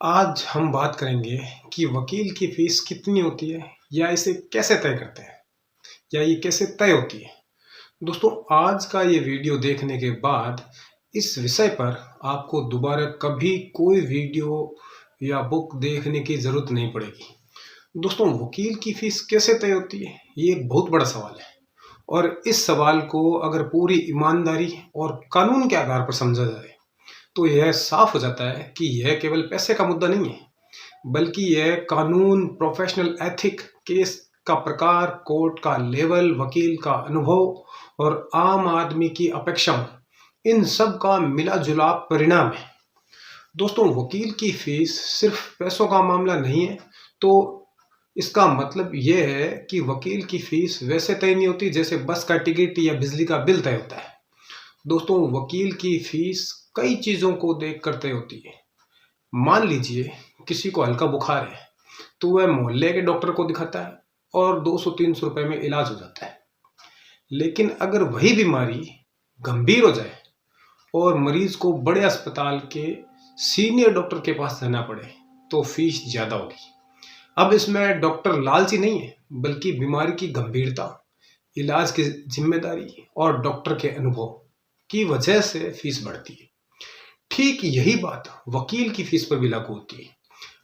आज हम बात करेंगे कि वकील की फीस कितनी होती है या इसे कैसे तय करते हैं या ये कैसे तय होती है। दोस्तों, आज का ये वीडियो देखने के बाद इस विषय पर आपको दोबारा कभी कोई वीडियो या बुक देखने की ज़रूरत नहीं पड़ेगी। दोस्तों, वकील की फीस कैसे तय होती है, ये एक बहुत बड़ा सवाल है और इस सवाल को अगर पूरी ईमानदारी और कानून के आधार पर समझा जाए तो यह साफ हो जाता है कि यह केवल पैसे का मुद्दा नहीं है, बल्कि यह कानून, प्रोफेशनल एथिक, केस का प्रकार, कोर्ट का लेवल, वकील का अनुभव और आम आदमी की अपेक्षाओं, इन सब का मिला जुला परिणाम है। दोस्तों, वकील की फीस सिर्फ पैसों का मामला नहीं है, तो इसका मतलब यह है कि वकील की फीस वैसे तय नहीं होती जैसे बस का टिकट या बिजली का बिल तय होता है। दोस्तों, वकील की फीस कई चीज़ों को देख कर तय होती है। मान लीजिए किसी को हल्का बुखार है तो वह मोहल्ले के डॉक्टर को दिखाता है और 200-300 रुपए में इलाज हो जाता है। लेकिन अगर वही बीमारी गंभीर हो जाए और मरीज को बड़े अस्पताल के सीनियर डॉक्टर के पास जाना पड़े तो फीस ज़्यादा होगी। अब इसमें डॉक्टर लालची नहीं है, बल्कि बीमारी की गंभीरता, इलाज की जिम्मेदारी और डॉक्टर के अनुभव की वजह से फीस बढ़ती है। ठीक यही बात वकील की फीस पर भी लागू होती है।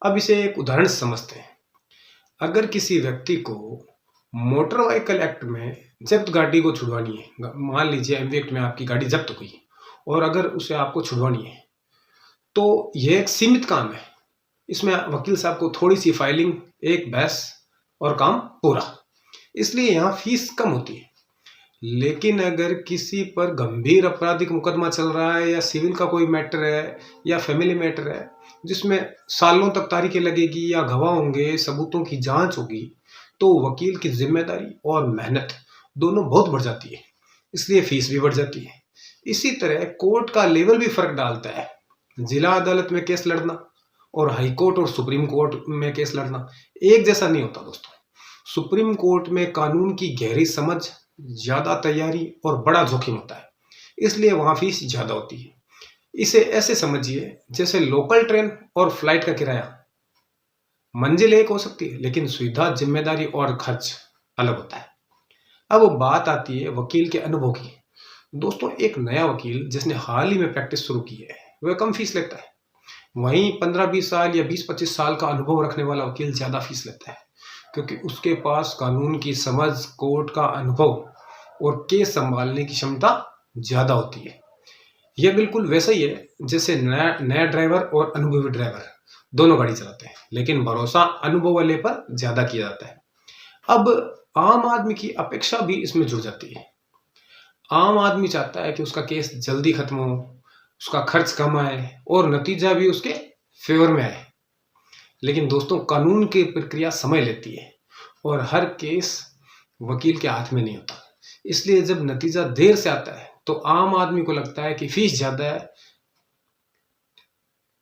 अब इसे एक उदाहरण से समझते हैं। अगर किसी व्यक्ति को मोटर व्हीकल एक्ट में जब्त गाड़ी को छुड़वानी है, मान लीजिए एमवी एक्ट में आपकी गाड़ी जब्त हुई और अगर उसे आपको छुड़वानी है तो यह एक सीमित काम है। इसमें वकील साहब को थोड़ी सी फाइलिंग, एक बहस और काम पूरा, इसलिए यहाँ फीस कम होती है। लेकिन अगर किसी पर गंभीर आपराधिक मुकदमा चल रहा है या सिविल का कोई मैटर है या फैमिली मैटर है जिसमें सालों तक तारीखें लगेगी या गवाह होंगे, सबूतों की जांच होगी, तो वकील की जिम्मेदारी और मेहनत दोनों बहुत बढ़ जाती है, इसलिए फीस भी बढ़ जाती है। इसी तरह कोर्ट का लेवल भी फर्क डालता है। जिला अदालत में केस लड़ना और हाई कोर्ट और सुप्रीम कोर्ट में केस लड़ना एक जैसा नहीं होता। दोस्तों, सुप्रीम कोर्ट में कानून की गहरी समझ, ज्यादा तैयारी और बड़ा जोखिम होता है, इसलिए वहां फीस ज्यादा होती है। इसे ऐसे समझिए जैसे लोकल ट्रेन और फ्लाइट का किराया, मंजिल एक हो सकती है लेकिन सुविधा, जिम्मेदारी और खर्च अलग होता है। अब बात आती है वकील के अनुभव की। दोस्तों, एक नया वकील जिसने हाल ही में प्रैक्टिस शुरू की है वह कम फीस लेता है। वहीं 15-20 साल या 20-25 साल का अनुभव रखने वाला वकील ज्यादा फीस लेता है, क्योंकि उसके पास कानून की समझ, कोर्ट का अनुभव और केस संभालने की क्षमता ज्यादा होती है। यह बिल्कुल वैसा ही है जैसे नया ड्राइवर और अनुभवी ड्राइवर दोनों गाड़ी चलाते हैं, लेकिन भरोसा अनुभव वाले पर ज्यादा किया जाता है। अब आम आदमी की अपेक्षा भी इसमें जुड़ जाती है। आम आदमी चाहता है कि उसका केस जल्दी खत्म हो, उसका खर्च कम आए और नतीजा भी उसके फेवर में आए। लेकिन दोस्तों, कानून की प्रक्रिया समय लेती है और हर केस वकील के हाथ में नहीं होता, इसलिए जब नतीजा देर से आता है तो आम आदमी को लगता है कि फीस ज्यादा है,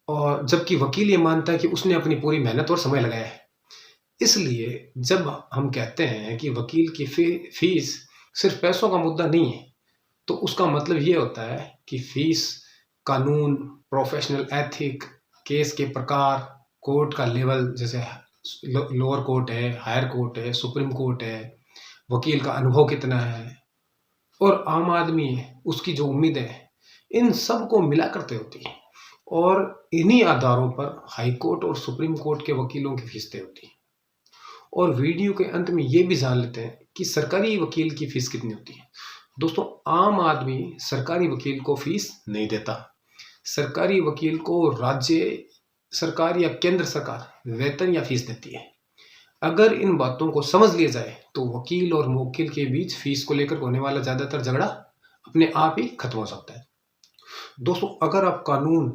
और जबकि वकील ये मानता है कि उसने अपनी पूरी मेहनत और समय लगाया है। इसलिए जब हम कहते हैं कि वकील की फीस सिर्फ पैसों का मुद्दा नहीं है, तो उसका मतलब ये होता है कि फीस कानून, प्रोफेशनल एथिक, केस के प्रकार, कोर्ट का लेवल, जैसे लोअर कोर्ट है, हायर कोर्ट है, सुप्रीम कोर्ट है, वकील का अनुभव कितना है और आम आदमी है उसकी जो उम्मीदें हैं, इन सब को मिलाकर तय होती है। और इन्हीं आधारों पर हाई कोर्ट और सुप्रीम कोर्ट के वकीलों की फीस तय होती है। और वीडियो के अंत में ये भी जान लेते हैं कि सरकारी वकील की फीस कितनी होती है। दोस्तों, आम आदमी सरकारी वकील को फीस नहीं देता। सरकारी वकील को राज्य सरकार या केंद्र सरकार वेतन या फीस देती है। अगर इन बातों को समझ लिया जाए तो वकील और मुवक्किल के बीच फीस को लेकर होने वाला ज्यादातर झगड़ा अपने आप ही खत्म हो सकता है। दोस्तों, अगर आप कानून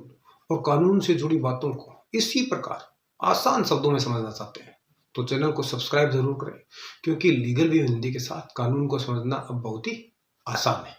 और कानून से जुड़ी बातों को इसी प्रकार आसान शब्दों में समझना चाहते हैं तो चैनल को सब्सक्राइब जरूर करें, क्योंकि लीगल व्यू हिंदी के साथ कानून को समझना अब बहुत ही आसान है।